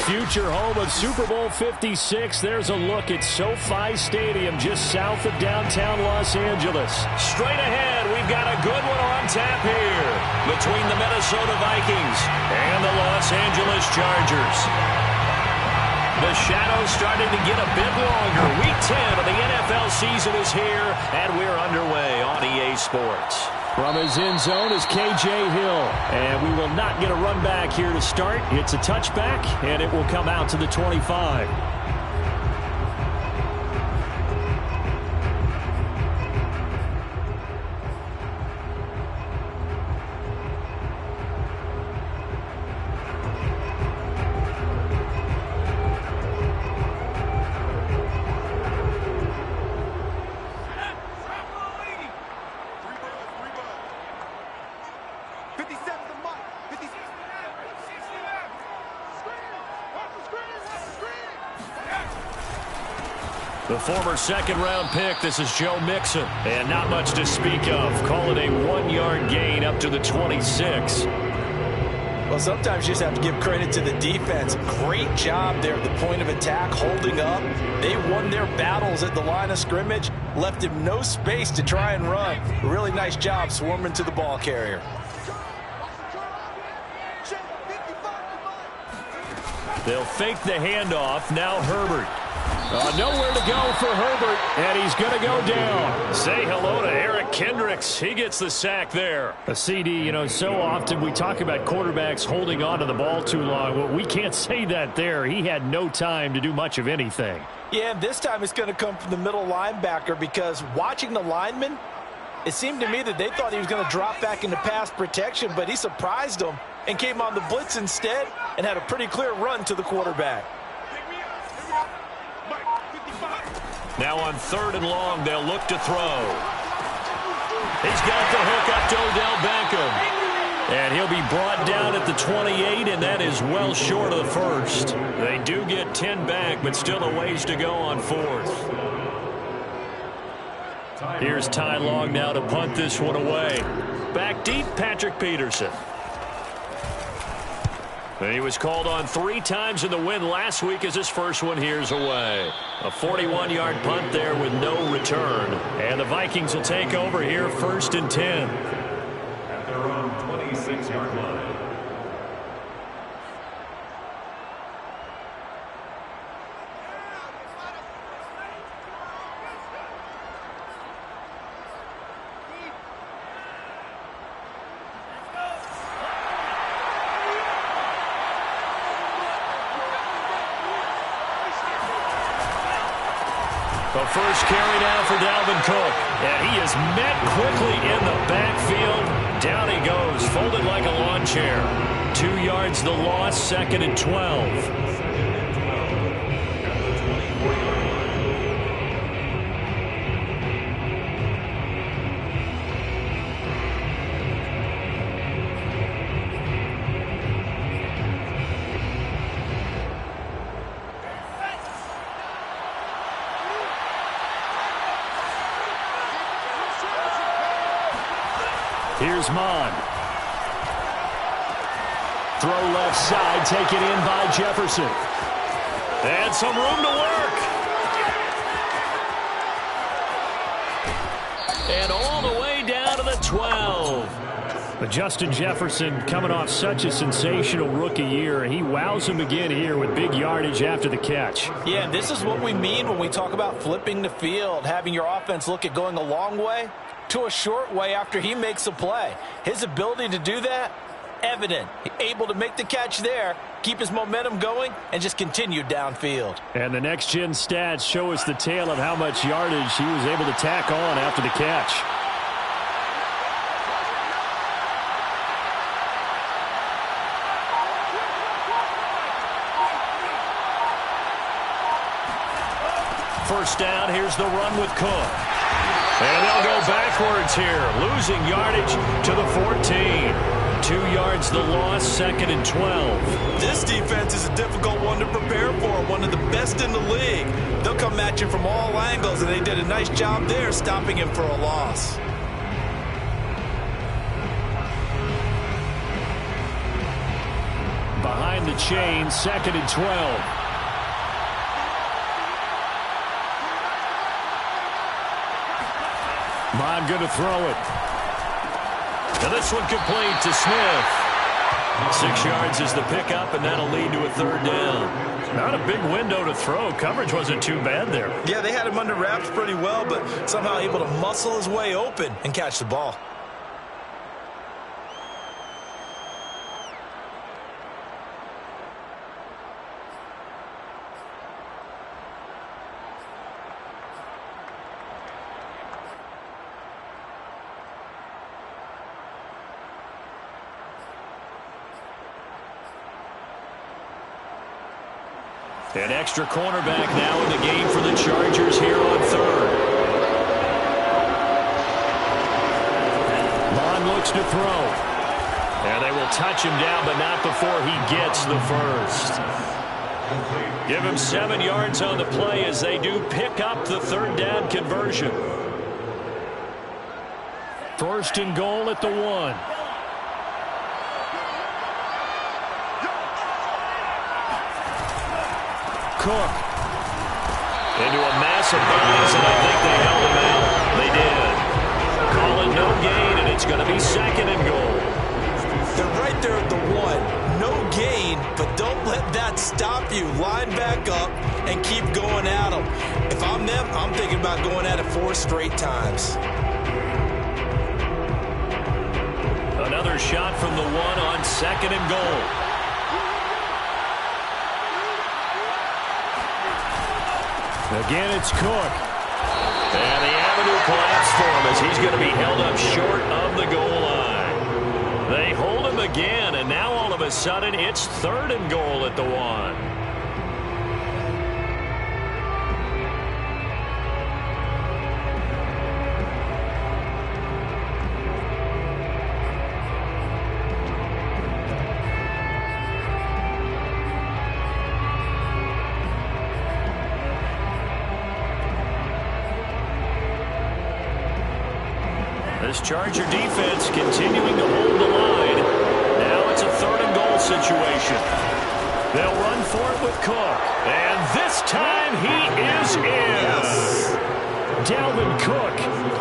future home of Super Bowl 56. There's a look at SoFi Stadium just south of downtown Los Angeles. Straight ahead, we've got a good one on tap here between the Minnesota Vikings and the Los Angeles Chargers. The shadow's starting to get a bit longer. Week 10 of the NFL season is here, and we're underway on EA Sports. From his end zone is K.J. Hill, and we will not get a run back here to start. It's a touchback, and it will come out to the 25. The former second-round pick, this is Joe Mixon. And not much to speak of. Call it a 1-yard gain up to the 26. Well, sometimes you just have to give credit to the defense. Great job there at the point of attack, holding up. They won their battles at the line of scrimmage, left him no space to try and run. Really nice job swarming to the ball carrier. They'll fake the handoff. Now Herbert. Nowhere to go for Herbert, and he's going to go down. Say hello to Eric Kendricks. He gets the sack there. A CD, so often we talk about quarterbacks holding on to the ball too long. Well, we can't say that there. He had no time to do much of anything. Yeah, and this time it's going to come from the middle linebacker because watching the lineman, it seemed to me that they thought he was going to drop back into pass protection, but he surprised them and came on the blitz instead and had a pretty clear run to the quarterback. Now on 3rd and long, they'll look to throw. He's got the hook up to Odell Beckham. And he'll be brought down at the 28, and that is well short of the first. They do get 10 back, but still a ways to go on 4th. Here's Ty Long now to punt this one away. Back deep, Patrick Peterson. And he was called on 3 times in the win last week as his first one here's away. A 41-yard punt there with no return. And the Vikings will take over here 1st and 10. At their own 26-yard line. The first carry now for Dalvin Cook. And he is met quickly in the backfield. Down he goes, folded like a lawn chair. 2 yards the loss, 2nd and 12. Here's Mon. Throw left side, taken in by Jefferson. And some room to work. And all the way down to the 12. But Justin Jefferson coming off such a sensational rookie year. He wows him again here with big yardage after the catch. Yeah, this is what we mean when we talk about flipping the field, having your offense look at going a long way to a short way after he makes a play. His ability to do that, evident. Able to make the catch there, keep his momentum going, and just continue downfield. And the next-gen stats show us the tale of how much yardage he was able to tack on after the catch. First down, here's the run with Cook. And they'll go backwards here, losing yardage to the 14. 2 yards the loss, 2nd and 12. This defense is a difficult one to prepare for, one of the best in the league. They'll come at you from all angles, and they did a nice job there stopping him for a loss. Behind run to chain. 2nd and 12. Bond going to throw it. And this one complete to Smith. 6 yards is the pickup, and that'll lead to a 3rd down. Not a big window to throw. Coverage wasn't too bad there. Yeah, they had him under wraps pretty well, but somehow able to muscle his way open and catch the ball. An extra cornerback now in the game for the Chargers here on 3rd. Bond looks to throw. And they will touch him down, but not before he gets the first. Give him 7 yards on the play as they do pick up the 3rd down conversion. 1st and goal at the 1. Cook into a massive bounce, and I think they held him out. They did. Call it no gain, and it's going to be 2nd and goal. They're right there at the 1. No gain, but don't let that stop you. Line back up and keep going at them. If I'm them, I'm thinking about going at it 4 straight times. Another shot from the 1 on 2nd and goal. Again, it's Cook. And the avenue collapsed for him as he's going to be held up short of the goal line. They hold him again, and now all of a sudden it's 3rd and goal at the 1. This Charger defense continuing to hold the line. Now it's a 3rd and goal situation. They'll run for it with Cook. And this time he is in. Yes. Dalvin Cook,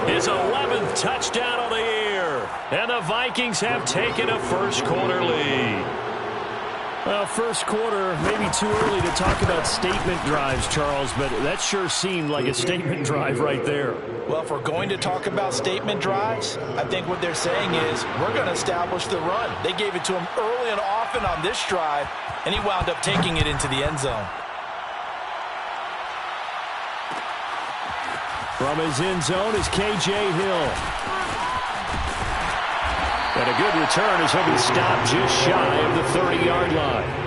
his 11th touchdown of the year. And the Vikings have taken a first quarter lead. Well, first quarter, maybe too early to talk about statement drives, Charles, but that sure seemed like a statement drive right there. Well, if we're going to talk about statement drives, I think what they're saying is we're going to establish the run. They gave it to him early and often on this drive, and he wound up taking it into the end zone. From his end zone is K.J. Hill. And a good return as he'll be stopped just shy of the 30-yard line.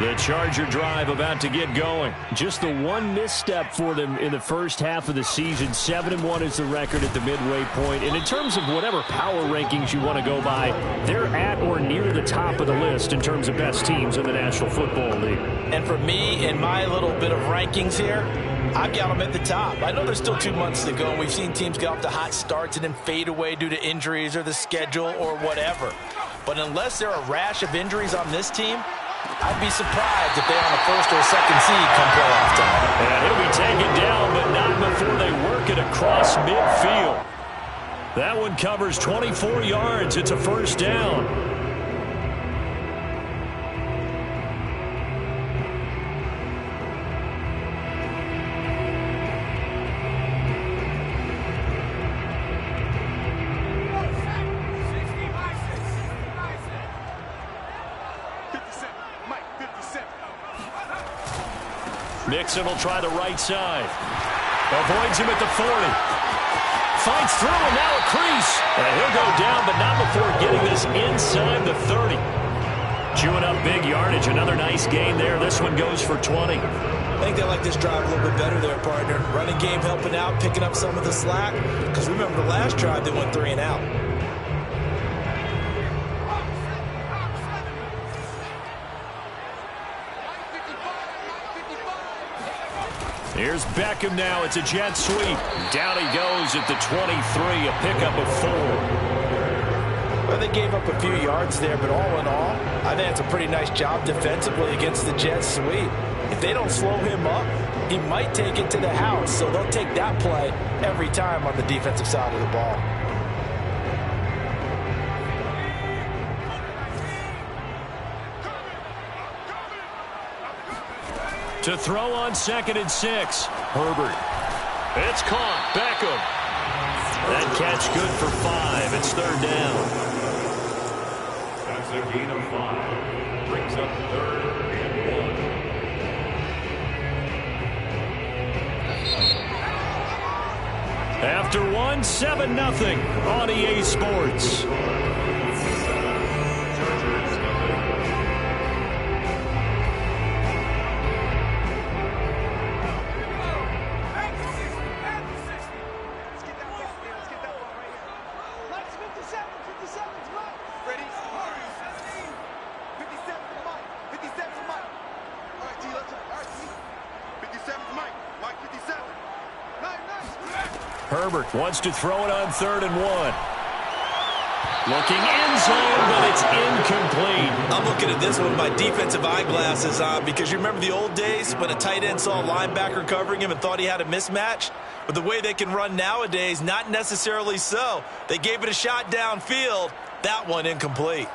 The Charger drive about to get going. Just the one misstep for them in the first half of the season. 7-1 is the record at the midway point. And in terms of whatever power rankings you want to go by, they're at or near the top of the list in terms of best teams in the National Football League. And for me, in my little bit of rankings here, I've got them at the top. I know there's still 2 months to go, and we've seen teams get off to hot starts and then fade away due to injuries or the schedule or whatever. But unless there are a rash of injuries on this team, I'd be surprised if they're on a 1st or 2nd seed come playoff time. And he'll be taken down, but not before they work it across midfield. That one covers 24 yards. It's a 1st down. Nixon will try the right side. Avoids him at the 40. Finds through, and now a crease. And he'll go down, but not before getting this inside the 30. Chewing up big yardage. Another nice gain there. This one goes for 20. I think they like this drive a little bit better there, partner. Running game helping out, picking up some of the slack. Because remember, the last drive, they went 3 and out. Here's Beckham now. It's a jet sweep. Down he goes at the 23, a pickup of 4. Well, they gave up a few yards there, but all in all, I think it's a pretty nice job defensively against the jet sweep. If they don't slow him up, he might take it to the house, so they'll take that play every time on the defensive side of the ball. To throw on 2nd and 6. Herbert. It's caught. Beckham. That catch good for 5. It's 3rd down. That's a gain of 5. Brings up 3rd and 1. After 1, 7-0 on EA Sports. Herbert wants to throw it on 3rd and 1. Looking end zone, but it's incomplete. I'm looking at this one with my defensive eyeglasses on because you remember the old days when a tight end saw a linebacker covering him and thought he had a mismatch? But the way they can run nowadays, not necessarily so. They gave it a shot downfield. That one incomplete.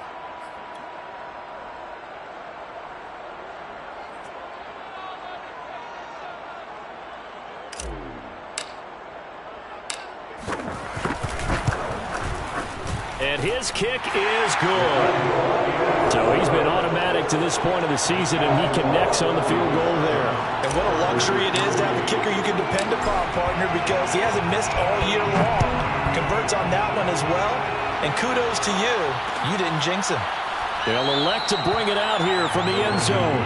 And his kick is good. So he's been automatic to this point of the season, and he connects on the field goal there. And what a luxury it is to have a kicker you can depend upon, partner, because he hasn't missed all year long. Converts on that one as well. And kudos to you. You didn't jinx him. They'll elect to bring it out here from the end zone.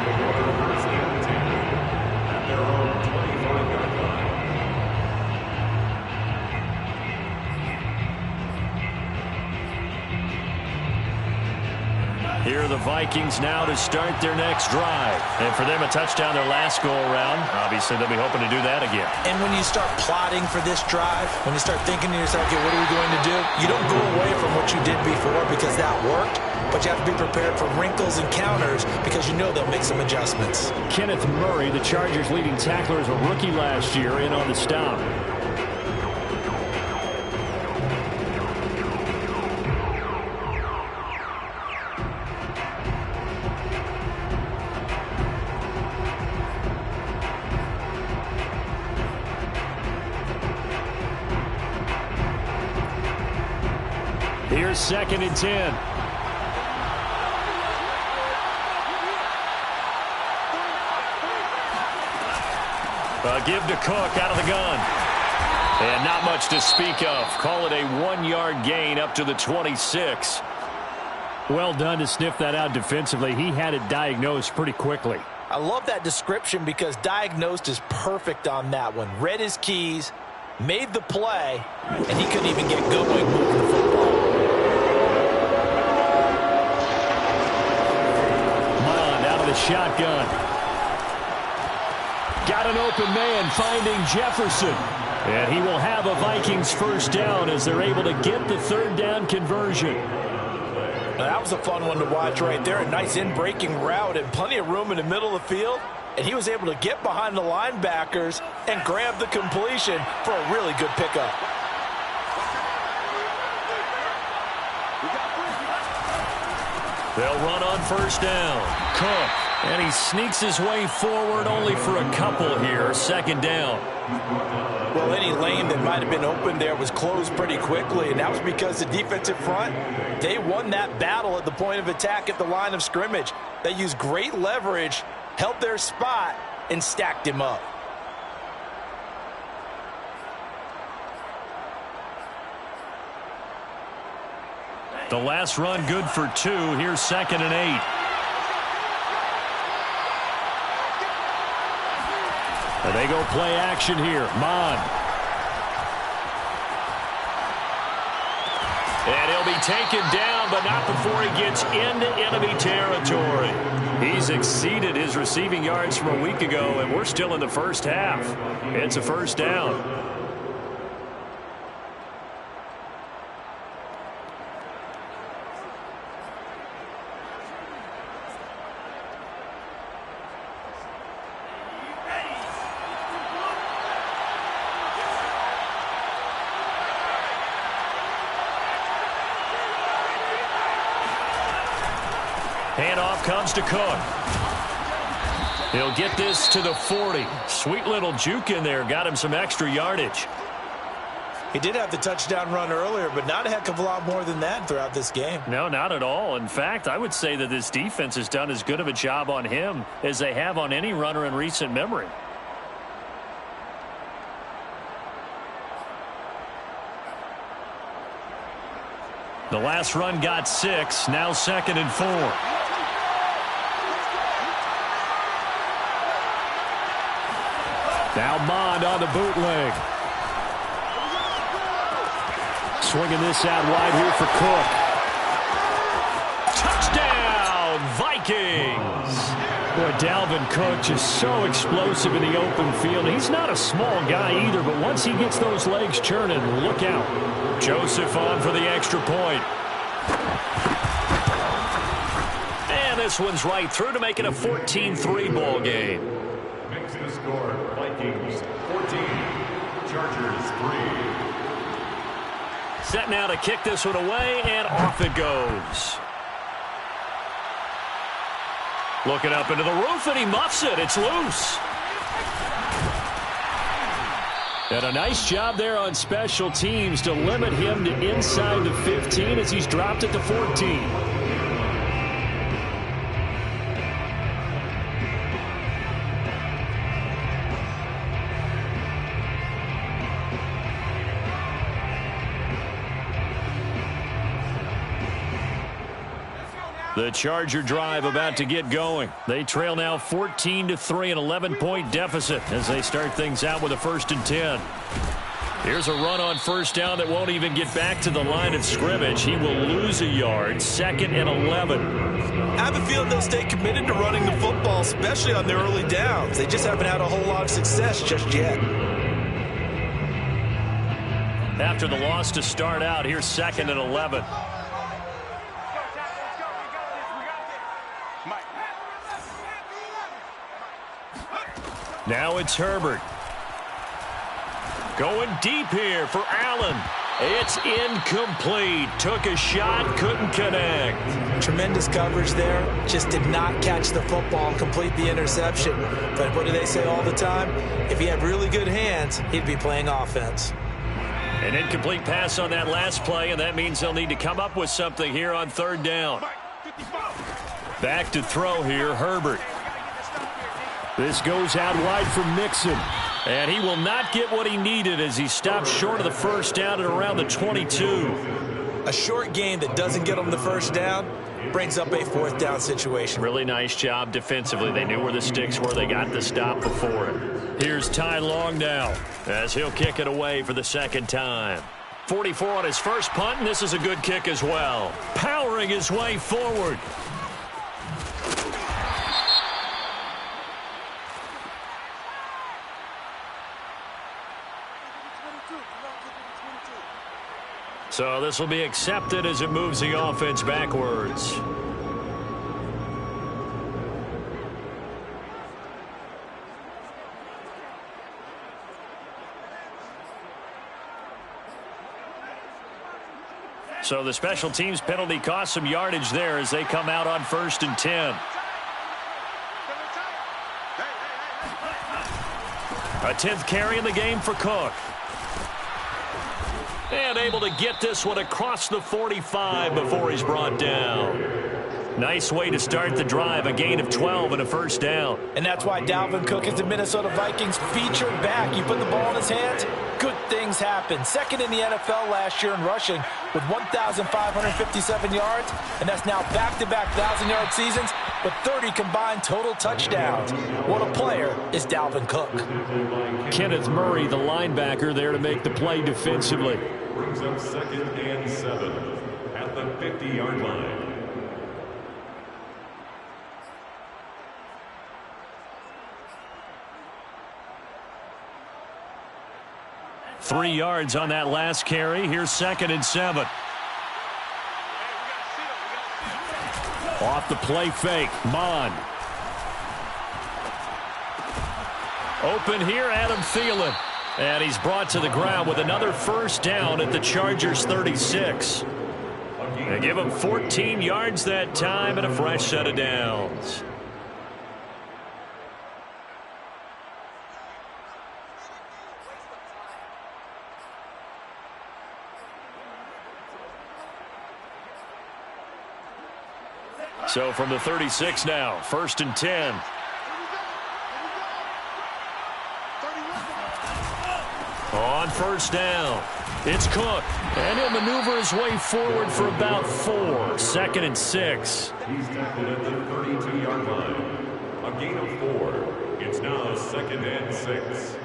Here are the Vikings now to start their next drive. And for them, a touchdown their last go-around. Obviously, they'll be hoping to do that again. And when you start plotting for this drive, when you start thinking to yourself, okay, what are we going to do? You don't go away from what you did before because that worked, but you have to be prepared for wrinkles and counters because you know they'll make some adjustments. Kenneth Murray, the Chargers' leading tackler, is a rookie last year, in on the stop. Here's 2nd and 10. Give to Cook out of the gun. And not much to speak of. Call it a 1-yard gain up to the 26. Well done to sniff that out defensively. He had it diagnosed pretty quickly. I love that description because diagnosed is perfect on that one. Read his keys, made the play, and he couldn't even get going moving the football. Mond out of the shotgun. Got an open man finding Jefferson. And he will have a Vikings first down as they're able to get the 3rd down conversion. Now, that was a fun one to watch right there. A nice in-breaking route and plenty of room in the middle of the field. And he was able to get behind the linebackers and grab the completion for a really good pickup. They'll run on 1st down. Cook. And he sneaks his way forward only for a couple here. 2nd down. Well, any lane that might have been open there was closed pretty quickly, and that was because the defensive front, they won that battle at the point of attack at the line of scrimmage. They used great leverage, held their spot, and stacked him up. The last run good for 2. Here's 2nd and 8. And they go play action here. Mond. And he'll be taken down, but not before he gets into enemy territory. He's exceeded his receiving yards from a week ago, and we're still in the first half. It's a first down. Handoff comes to Cook. He'll get this to the 40. Sweet little juke in there. Got him some extra yardage. He did have the touchdown run earlier, but not a heck of a lot more than that throughout this game. No, not at all. In fact, I would say that this defense has done as good of a job on him as they have on any runner in recent memory. The last run got 6. Now 2nd and 4. Now Mond on the bootleg. Swinging this out wide here for Cook. Touchdown, Vikings. Boy, Dalvin Cook just so explosive in the open field. He's not a small guy either, but once he gets those legs churning, look out. Joseph on for the extra point. And this one's right through to make it a 14-3 ball game. Mixing the score, Vikings 14, Chargers 3. Set now to kick this one away, and off it goes. Looking up into the roof, and he muffs it. It's loose. And a nice job there on special teams to limit him to inside the 15 as he's dropped it to 14. The Charger drive about to get going. They trail now 14-3, an 11-point deficit as they start things out with a 1st and 10. Here's a run on 1st down that won't even get back to the line of scrimmage. He will lose a yard, 2nd and 11. I have a feeling they'll stay committed to running the football, especially on their early downs. They just haven't had a whole lot of success just yet. After the loss to start out, here's 2nd and 11. Now it's Herbert. Going deep here for Allen. It's incomplete. Took a shot, couldn't connect. Tremendous coverage there. Just did not catch the football and complete the interception. But what do they say all the time? If he had really good hands, he'd be playing offense. An incomplete pass on that last play, and that means they'll need to come up with something here on 3rd down. Back to throw here, Herbert. This goes out wide for Mixon. And he will not get what he needed as he stops short of the 1st down at around the 22. A short gain that doesn't get him the 1st down brings up a 4th down situation. Really nice job defensively. They knew where the sticks were. They got the stop before it. Here's Ty Long now as he'll kick it away for the 2nd time. 44 on his first punt, and this is a good kick as well. Powering his way forward. So this will be accepted as it moves the offense backwards. So the special teams penalty cost some yardage there as they come out on 1st and 10. A 10th carry in the game for Cook. And able to get this one across the 45 before he's brought down. Nice way to start the drive, a gain of 12 and a 1st down. And that's why Dalvin Cook is the Minnesota Vikings featured back. You put the ball in his hands, good things happen. 2nd in the NFL last year in rushing with 1,557 yards, and that's now back-to-back 1,000-yard seasons with 30 combined total touchdowns. What a player is Dalvin Cook. Kenneth Murray, the linebacker, there to make the play defensively. Brings up 2nd and 7. the 50-yard line. Three yards on that last carry. Here's 2nd and 7. Off the play fake. Mon. Open here, Adam Thielen. And he's brought to the ground with another first down at the Chargers' 36. They give him 14 yards that time and a fresh set of downs. So from the 36 now, 1st and 10. On first down, it's Cook. And he'll maneuver his way forward for about 4. 2nd and 6. He's tackled at the 32-yard line. A gain of 4. It's now 2nd and 6.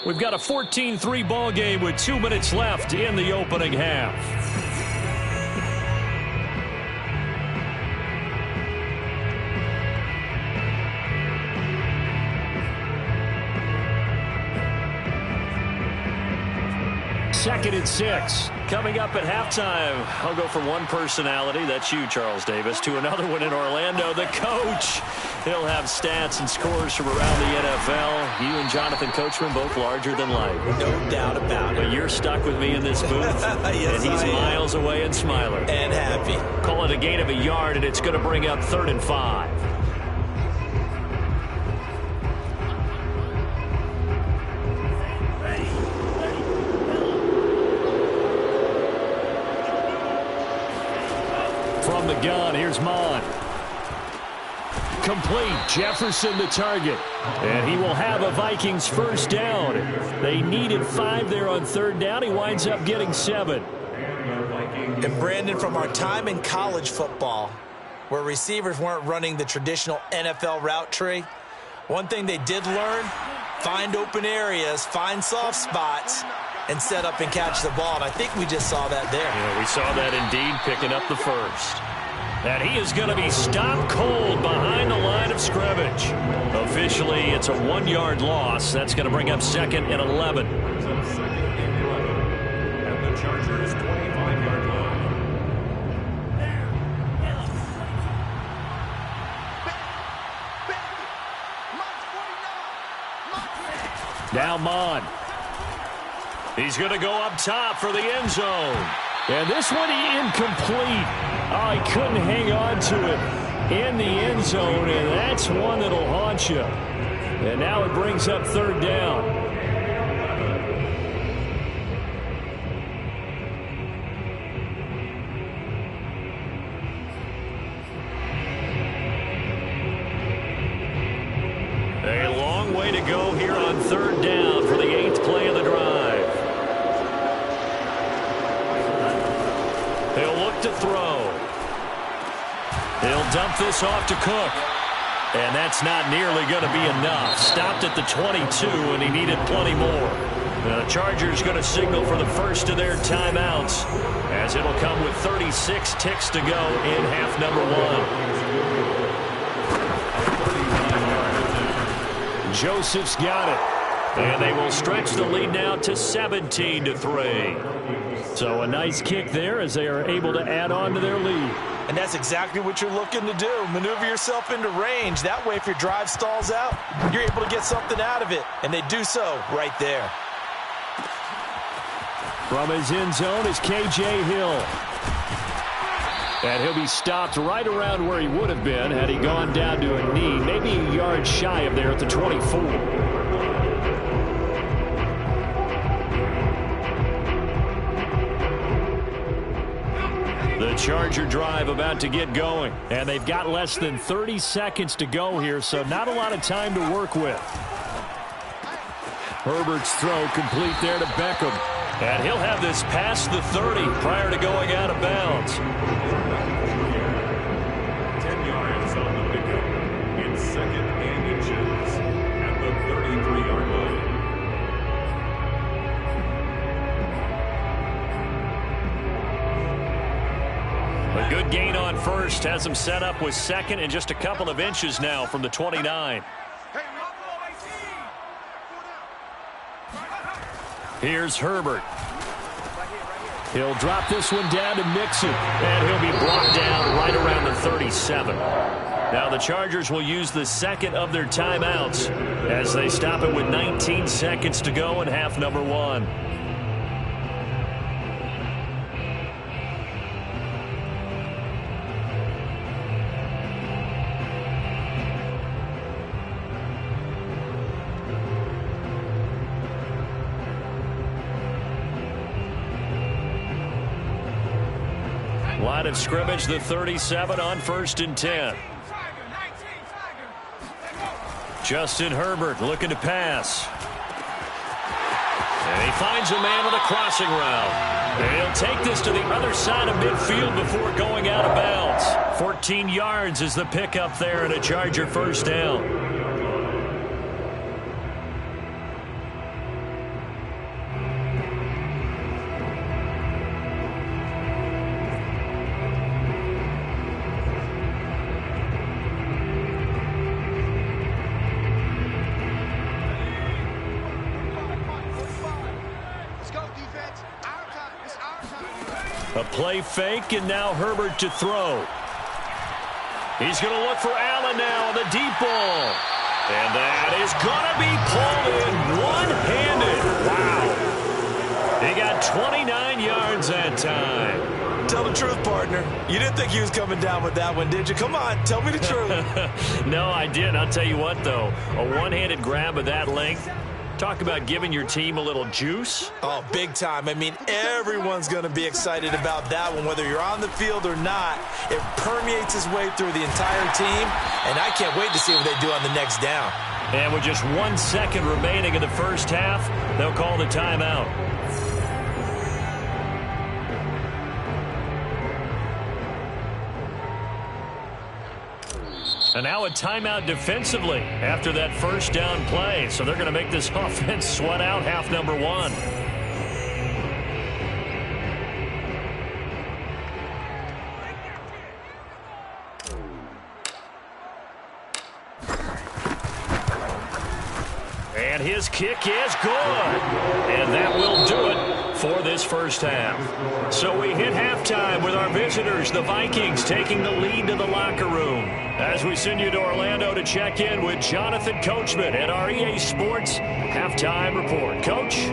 We've got a 14-3 ball game with 2 minutes left in the opening half. Second and 6. Coming up at halftime, I'll go from one personality, that's you, Charles Davis, to another one in Orlando, the coach. He'll have stats and scores from around the NFL. You and Jonathan Coachman, both larger than life. No doubt about it. But you're stuck with me in this booth. Yes, and he's miles away and smiling. And happy. Call it a gain of a yard, and it's going to bring up 3rd and 5. From the gun, here's Mon. Complete. Jefferson the target. And he will have a Vikings first down. They needed 5 there on 3rd down. He winds up getting 7. And Brandon, from our time in college football, where receivers weren't running the traditional NFL route tree, one thing they did learn, find open areas, find soft spots, and set up and catch the ball. And I think we just saw that there. Yeah, we saw that indeed, picking up the first. And he is going to be stopped cold behind the line of scrimmage. Officially, it's a 1-yard loss. That's going to bring up 2nd and 11. Brings up 2nd and 11. At the Chargers' 25-yard line. Now Mon. He's going to go up top for the end zone. And this one incomplete. Oh, he couldn't hang on to it in the end zone, and that's one that'll haunt you. And now it brings up 3rd down. A long way to go here on 3rd down for the 8th play of the drive. He'll look to throw. He'll dump this off to Cook. And that's not nearly going to be enough. Stopped at the 22, and he needed plenty more. The Chargers going to signal for the first of their timeouts, as it'll come with 36 ticks to go in half number 1. Joseph's got it. And they will stretch the lead now to 17-3. So a nice kick there as they are able to add on to their lead. And that's exactly what you're looking to do. Maneuver yourself into range. That way, if your drive stalls out, you're able to get something out of it. And they do so right there. From his end zone is K.J. Hill. And he'll be stopped right around where he would have been had he gone down to a knee, maybe a yard shy of there at the 24. The Charger drive about to get going, and they've got less than 30 seconds to go here, so not a lot of time to work with. Herbert's throw complete there to Beckham, and he'll have this past the 30 prior to going out of bounds. 10 yards on the pickup. It's 2nd and inches at the 33-yard line. first has them set up with second and just a couple of inches now from the 29. Here's Herbert. He'll drop this one down to Mixon, and he'll be brought down right around the 37. Now the Chargers will use the second of their timeouts as they stop it with 19 seconds to go in half number 1. Line of scrimmage, the 37 on 1st and 10. Justin Herbert looking to pass. And he finds a man on the crossing route. And he'll take this to the other side of midfield before going out of bounds. 14 yards is the pickup there and a Charger first down. A play fake, and now Herbert to throw. He's going to look for Allen now on the deep ball. And that is going to be pulled in one-handed. Wow. He got 29 yards that time. Tell the truth, partner. You didn't think he was coming down with that one, did you? Come on, tell me the truth. No, I didn't. I'll tell you what, though. A one-handed grab of that length. Talk about giving your team a little juice. Oh, big time. I mean, everyone's going to be excited about that one, whether you're on the field or not. It permeates its way through the entire team, and I can't wait to see what they do on the next down. And with just 1 second remaining in the first half, they'll call the timeout. And now a timeout defensively after that first down play. So they're going to make this offense sweat out half number 1. And his kick is good. And that will do it for this first half. So we hit halftime with our visitors, the Vikings, taking the lead to the locker room. As we send you to Orlando to check in with Jonathan Coachman at our EA Sports Halftime Report. Coach?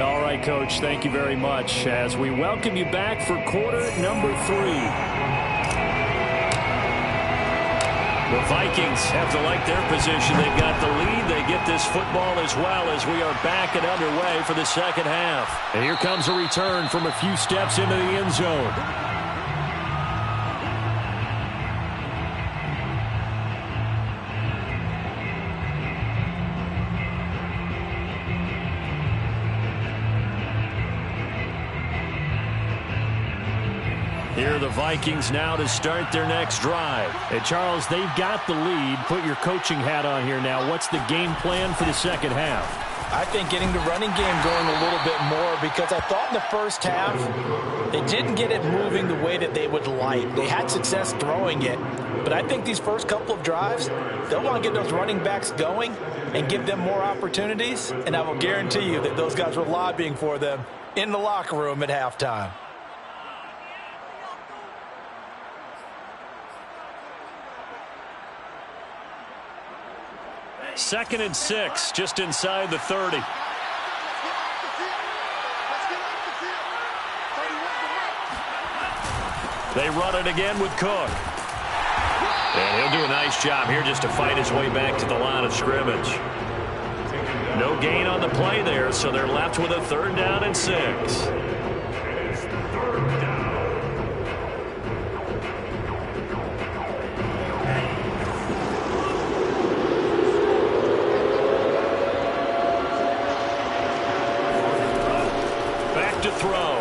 All right, Coach, thank you very much as we welcome you back for quarter number 3. The Vikings have to like their position. They've got the lead. They get this football as well as we are back and underway for the second half. And here comes a return from a few steps into the end zone. Here are the Vikings now to start their next drive. Hey, Charles, they've got the lead. Put your coaching hat on here now. What's the game plan for the second half? I think getting the running game going a little bit more because I thought in the first half they didn't get it moving the way that they would like. They had success throwing it, but I think these first couple of drives, they'll want to get those running backs going and give them more opportunities, and I will guarantee you that those guys were lobbying for them in the locker room at halftime. Second and 6, just inside the 30. They run it again with Cook. And he'll do a nice job here just to fight his way back to the line of scrimmage. No gain on the play there, so they're left with a 3rd down and 6. To throw.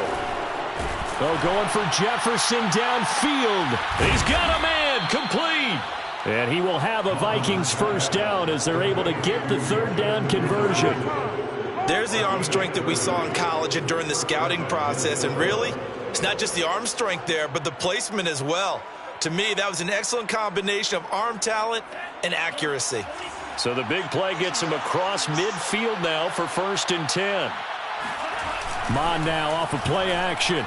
Oh, going for Jefferson downfield. He's got a man complete. And he will have a Vikings first down as they're able to get the third down conversion. There's the arm strength that we saw in college and during the scouting process. And really, it's not just the arm strength there, but the placement as well. To me, that was an excellent combination of arm talent and accuracy. So the big play gets him across midfield now for 1st and 10. Mon now off of play action.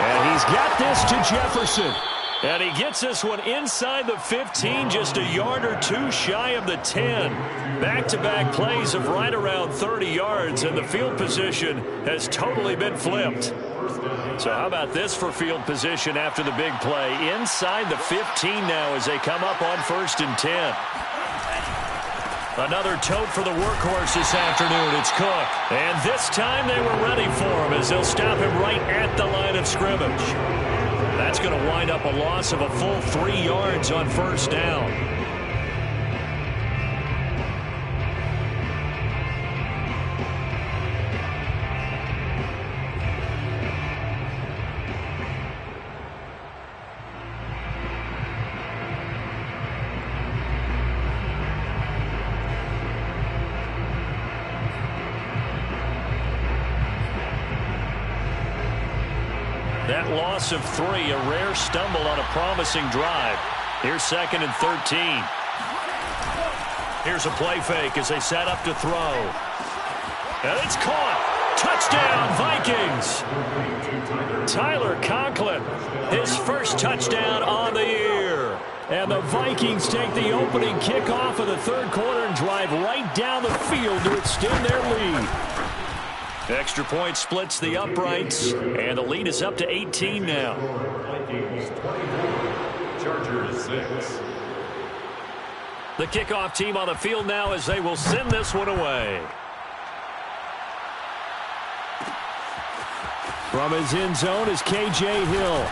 And he's got this to Jefferson. And he gets this one inside the 15, just a yard or two shy of the 10. Back-to-back plays of right around 30 yards, and the field position has totally been flipped. So how about this for field position after the big play? Inside the 15 now as they come up on 1st and 10. Another tote for the workhorse this afternoon. It's Cook. And this time they were ready for him as they'll stop him right at the line of scrimmage. That's going to wind up a loss of a full 3 yards on 1st down. That loss of 3, a rare stumble on a promising drive. Here's 2nd and 13. Here's a play fake as they set up to throw. And it's caught. Touchdown, Vikings. Tyler Conklin, his first touchdown on the year. And the Vikings take the opening kickoff of the third quarter and drive right down the field to extend their lead. Extra point splits the uprights, and the lead is up to 18 now. Vikings 24, Chargers 6. The kickoff team on the field now as they will send this one away. From his end zone is K.J. Hill.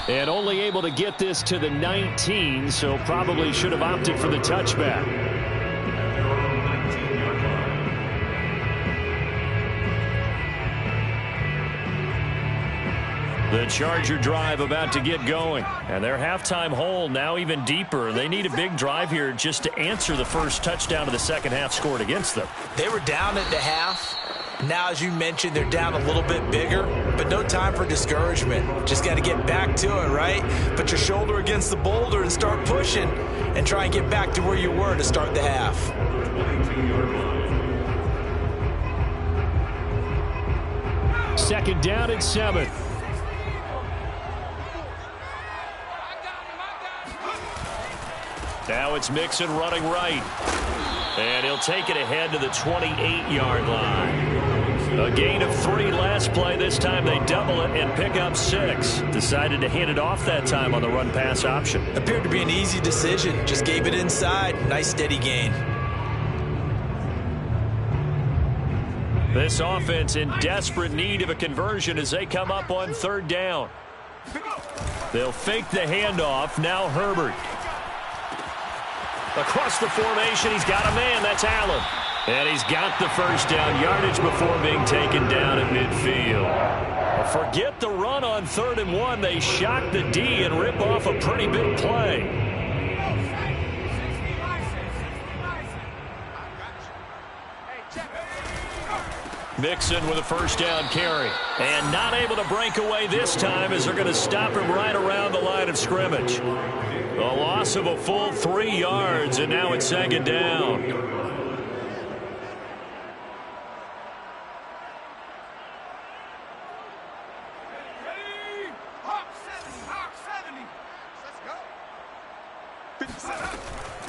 And only able to get this to the 19, so probably should have opted for the touchback. The Charger drive about to get going. And their halftime hole now even deeper. They need a big drive here just to answer the first touchdown of the second half scored against them. They were down at the half. Now, as you mentioned, they're down a little bit bigger, but no time for discouragement. Just got to get back to it, right? Put your shoulder against the boulder and start pushing and try and get back to where you were to start the half. 22-yard line. Second down and 7. Now it's Mixon running right. And he'll take it ahead to the 28-yard line. A gain of 3 last play. This time they double it and pick up 6. Decided to hand it off that time on the run-pass option. Appeared to be an easy decision. Just gave it inside. Nice steady gain. This offense in desperate need of a conversion as they come up on 3rd down. They'll fake the handoff. Now Herbert. Across the formation, he's got a man. That's Allen. And he's got the first down yardage before being taken down at midfield. Forget the run on 3rd and 1. They shock the D and rip off a pretty big play. Mixon with a first down carry. And not able to break away this time as they're going to stop him right around the line of scrimmage. A loss of a full 3 yards, and now it's 2nd down.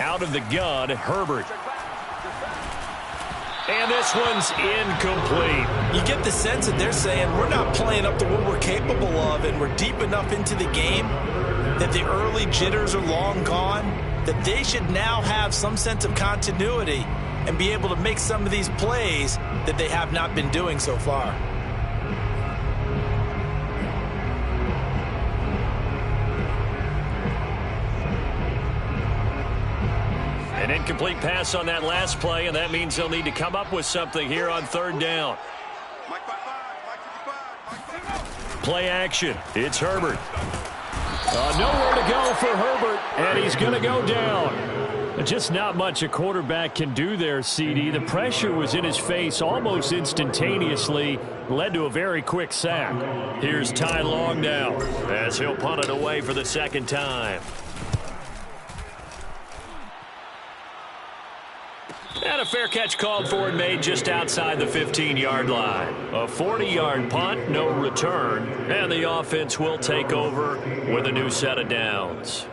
Out of the gun, Herbert. And this one's incomplete. You get the sense that they're saying we're not playing up to what we're capable of, and we're deep enough into the game that the early jitters are long gone, that they should now have some sense of continuity and be able to make some of these plays that they have not been doing so far. An incomplete pass on that last play, and that means they'll need to come up with something here on 3rd down. play action. It's Herbert. Nowhere to go for Herbert, and he's going to go down. Just not much a quarterback can do there, CD. The pressure was in his face almost instantaneously, led to a very quick sack. Here's Ty Long now, as he'll punt it away for the second time. And a fair catch called for and made just outside the 15-yard line. A 40-yard punt, no return, and the offense will take over with a new set of downs.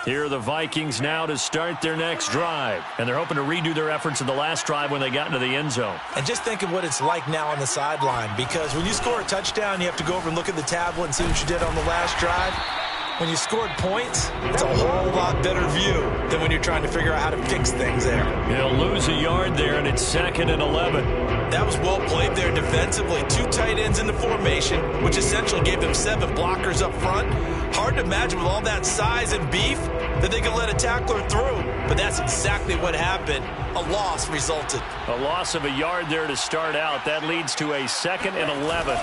Here are the Vikings now to start their next drive. And they're hoping to redo their efforts in the last drive when they got into the end zone. And just think of what it's like now on the sideline, because when you score a touchdown, you have to go over and look at the tablet and see what you did on the last drive. When you scored points, it's a whole lot better view than when you're trying to figure out how to fix things there. He'll lose a yard there, and it's 2nd and 11. That was well played there defensively. 2 tight ends in the formation, which essentially gave them 7 blockers up front. Hard to imagine with all that size and beef that they could let a tackler through. But that's exactly what happened. A loss resulted. A loss of a yard there to start out. That leads to a 2nd and 11.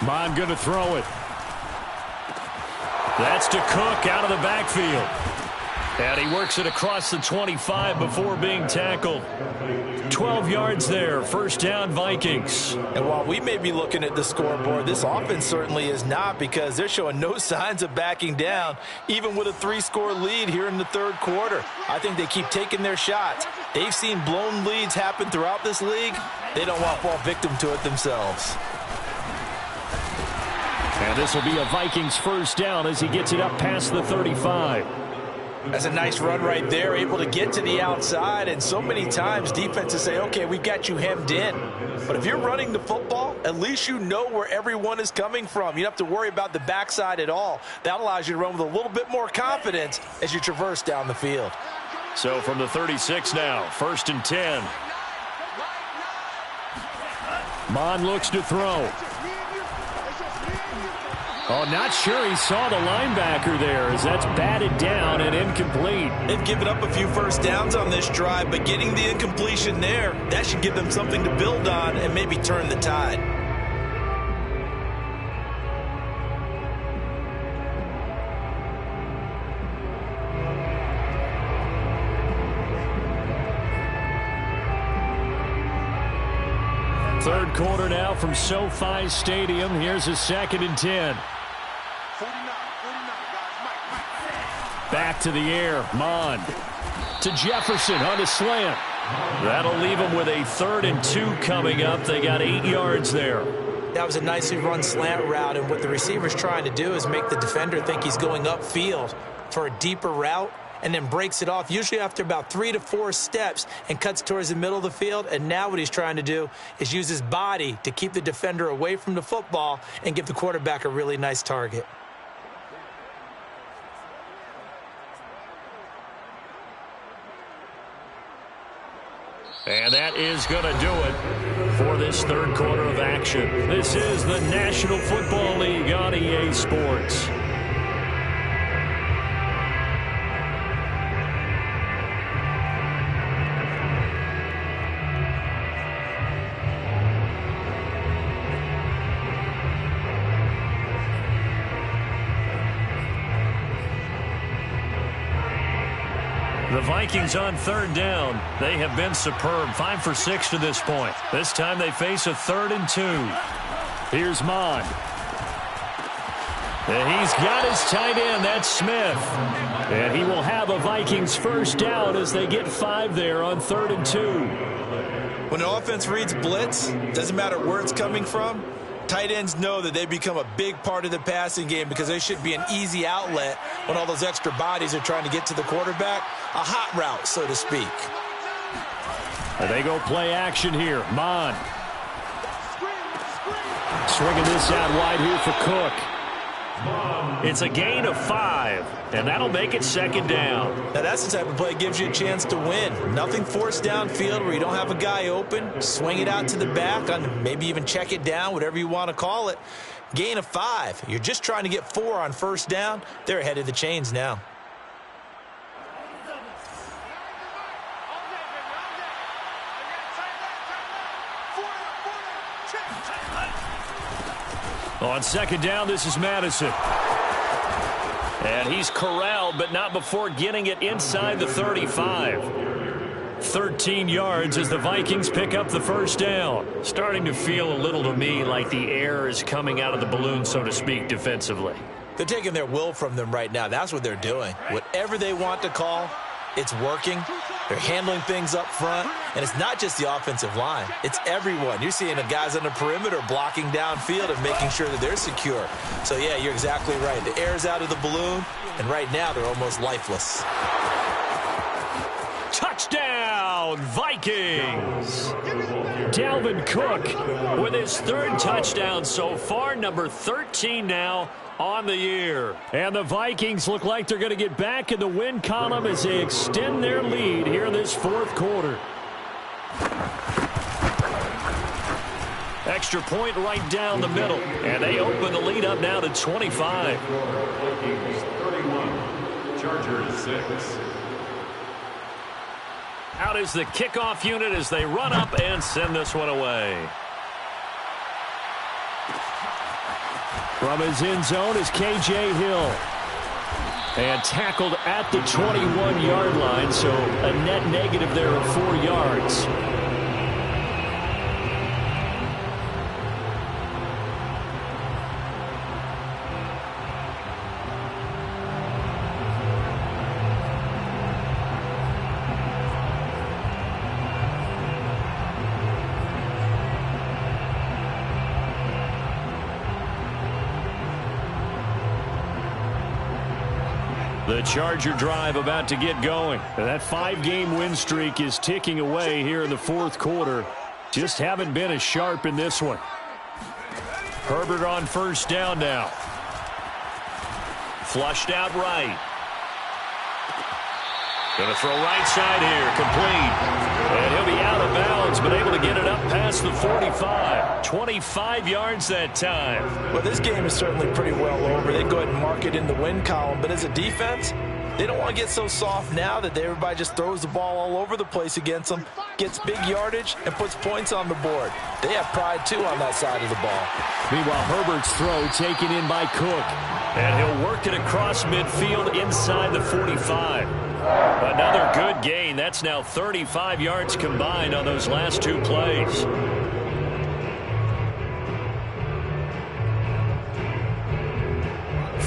Bond going to throw it. That's to Cook out of the backfield. And he works it across the 25 before being tackled. 12 yards there. First down, Vikings. And while we may be looking at the scoreboard, this offense certainly is not, because they're showing no signs of backing down, even with a 3-score lead here in the third quarter. I think they keep taking their shots. They've seen blown leads happen throughout this league. They don't want to fall victim to it themselves. And this will be a Vikings first down as he gets it up past the 35. That's a nice run right there, able to get to the outside. And so many times defenses say, okay, we've got you hemmed in. But if you're running the football, at least you know where everyone is coming from. You don't have to worry about the backside at all. That allows you to run with a little bit more confidence as you traverse down the field. So from the 36 now, 1st and 10. Mon looks to throw. Oh, not sure he saw the linebacker there, as that's batted down and incomplete. They've given up a few first downs on this drive, but getting the incompletion there, that should give them something to build on and maybe turn the tide. Third quarter now from SoFi Stadium. Here's a 2nd and 10. Back to the air. Mon to Jefferson on a slant. That'll leave him with a 3rd and 2 coming up. They got 8 yards there. That was a nicely run slant route, and what the receiver's trying to do is make the defender think he's going upfield for a deeper route, and then breaks it off, usually after about 3 to 4 steps, and cuts towards the middle of the field. And now what he's trying to do is use his body to keep the defender away from the football and give the quarterback a really nice target. And that is going to do it for this third quarter of action. This is the National Football League on EA Sports. The Vikings on 3rd down. They have been superb. 5 for 6 to this point. This time they face a 3rd and 2. Here's Mon. And he's got his tight end. That's Smith. And he will have a Vikings first down as they get 5 there on 3rd and 2. When an offense reads blitz, doesn't matter where it's coming from, tight ends know that they become a big part of the passing game because they should be an easy outlet when all those extra bodies are trying to get to the quarterback. A hot route, so to speak. And they go play action here. Mon. Swinging this out wide here for Cook. It's a gain of 5, and that'll make it 2nd down. Now that's the type of play that gives you a chance to win. Nothing forced downfield where you don't have a guy open. Swing it out to the back, maybe even check it down, whatever you want to call it. Gain of 5. You're just trying to get 4 on 1st down. They're ahead of the chains now. On 2nd down, this is Madison. And he's corralled, but not before getting it inside the 35. 13 yards as the Vikings pick up the 1st down. Starting to feel a little to me like the air is coming out of the balloon, so to speak, defensively. They're taking their will from them right now. That's what they're doing. Whatever they want to call, it's working. They're handling things up front. And it's not just the offensive line. It's everyone. You're seeing the guys on the perimeter blocking downfield and making sure that they're secure. So, yeah, you're exactly right. The air's out of the balloon, and right now they're almost lifeless. Touchdown, Vikings! Dalvin Cook with his 3rd touchdown so far, number 13 now on the year. And the Vikings look like they're going to get back in the win column as they extend their lead here in this 4th quarter. Extra point right down the middle, and they open the lead up now to 25. Vikings 31, Chargers 6. Out is the kickoff unit as they run up and send this one away. From his end zone is K.J. Hill. And tackled at the 21-yard line, so a net negative there of 4 yards. The Charger drive about to get going. That 5-game win streak is ticking away here in the 4th quarter. Just haven't been as sharp in this one. Herbert on 1st down now. Flushed out right. Going to throw right side here, complete. And he'll be out of bounds, but able to get it up past the 45. 25 yards that time. Well, this game is certainly pretty well over. They'd go ahead and mark it in the win column. But as a defense, they don't want to get so soft now that everybody just throws the ball all over the place against them, gets big yardage, and puts points on the board. They have pride, too, on that side of the ball. Meanwhile, Herbert's throw taken in by Cook. And he'll work it across midfield inside the 45. Another good gain. That's now 35 yards combined on those last 2 plays.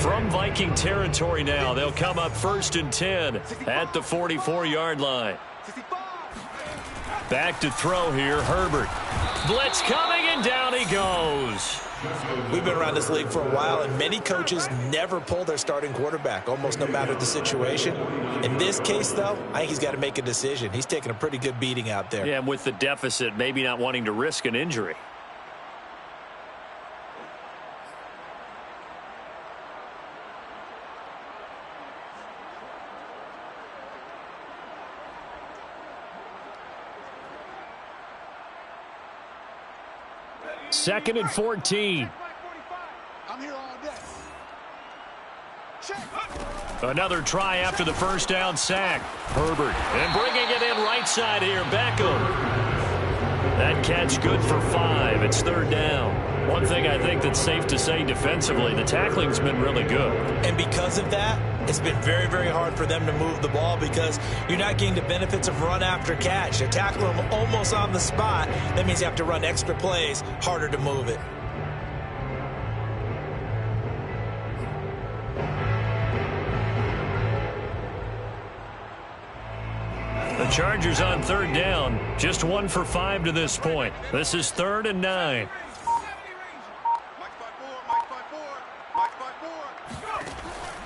From Viking territory now, they'll come up 1st and 10 at the 44-yard line. Back to throw here, Herbert. Blitz coming, and down he goes. We've been around this league for a while, and many coaches never pull their starting quarterback, almost no matter the situation. In this case, though, I think he's got to make a decision. He's taking a pretty good beating out there. Yeah, and with the deficit, maybe not wanting to risk an injury. Second and 14. I'm here all day. Another try after the 1st down sack. Herbert, and bringing it in right side here, Beckham. That catch good for 5. It's 3rd down. One thing I think that's safe to say defensively, the tackling's been really good. And because of that, it's been very, very hard for them to move the ball because you're not getting the benefits of run after catch. They tackle them almost on the spot. That means you have to run extra plays, harder to move it. The Chargers on 3rd down, just 1 for 5 to this point. This is 3rd and 9.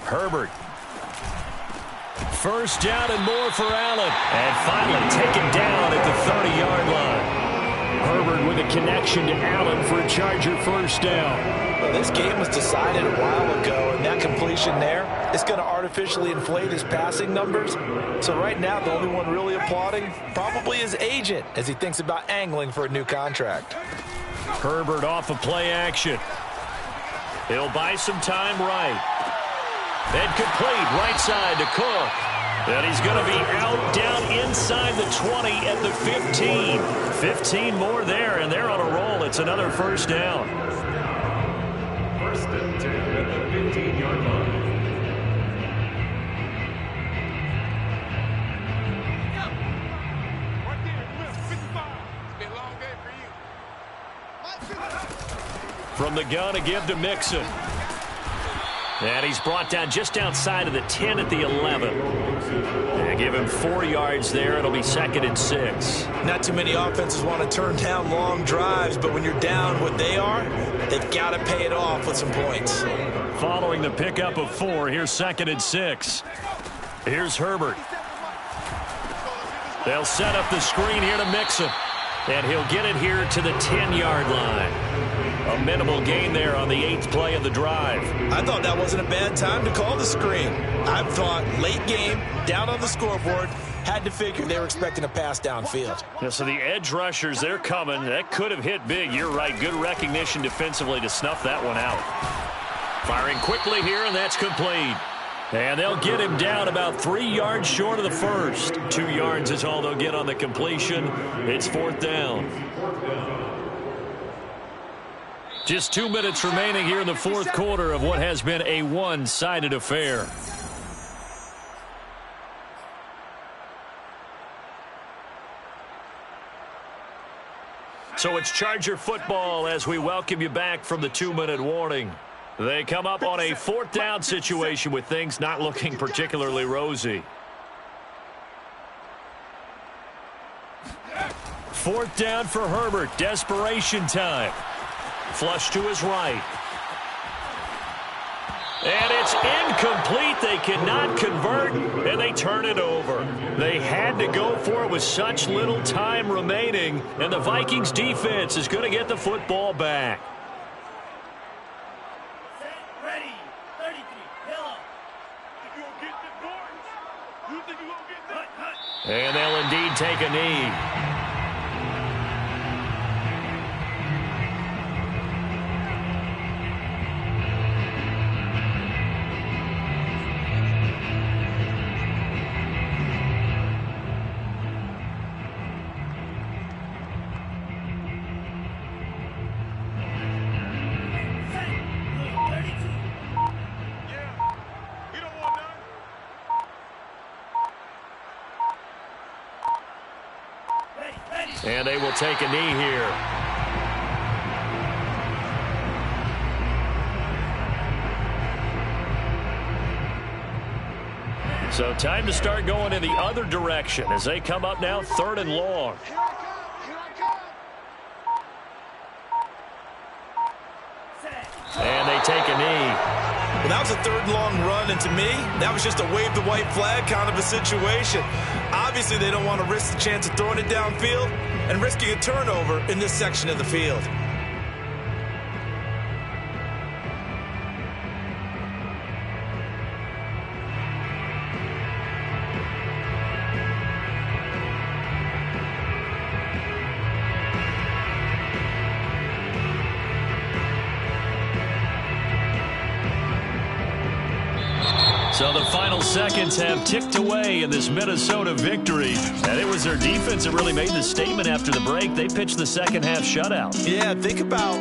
Herbert. 1st down and more for Allen. And finally taken down at the 30-yard line. Herbert with a connection to Allen for a Charger first down. Well, this game was decided a while ago, and that completion there is going to artificially inflate his passing numbers. So right now, the only one really applauding probably his agent as he thinks about angling for a new contract. Herbert off of play action. He'll buy some time right. And complete right side to Cook. And he's going to be out down inside the 20 at the 15. 15 more there, and they're on a roll. It's another first down. 1st and 10 at the 15-yard line. Right there, Will, 55. It's been a long day for you. From the gun, a give to Mixon. And he's brought down just outside of the 10 at the 11. And give him 4 yards there. It'll be 2nd and 6. Not too many offenses want to turn down long drives, but when you're down what they are, they've got to pay it off with some points. Following the pickup of 4, here's 2nd and 6. Here's Herbert. They'll set up the screen here to Mixon. And he'll get it here to the 10-yard line. A minimal gain there on the 8th play of the drive. I thought that wasn't a bad time to call the screen. I thought late game, down on the scoreboard, had to figure they were expecting a pass downfield. Yeah, so the edge rushers, they're coming. That could have hit big. You're right. Good recognition defensively to snuff that one out. Firing quickly here, and that's complete. And they'll get him down about 3 yards short of the first. 2 yards is all they'll get on the completion. It's 4th down. Just 2 minutes remaining here in the 4th quarter of what has been a one-sided affair. So it's Charger football as we welcome you back from the 2-minute warning. They come up on a 4th down situation with things not looking particularly rosy. 4th down for Herbert. Desperation time. Flush to his right. And it's incomplete. They cannot convert, and they turn it over. They had to go for it with such little time remaining, and the Vikings defense is going to get the football back. Ready, 33, yellow. You gonna get the boards? You think you gonna get that? And they'll indeed take a knee. And they will take a knee here. So time to start going in the other direction as they come up now 3rd and long. Here I come. And they take a knee. Well, that was a 3rd and long run, and to me, that was just a wave the white flag kind of a situation. Obviously, they don't want to risk the chance of throwing it downfield and risking a turnover in this section of the field. So the final seconds have ticked away in this Minnesota victory. And it was their defense that really made the statement after the break. They pitched the second half shutout. Yeah, think about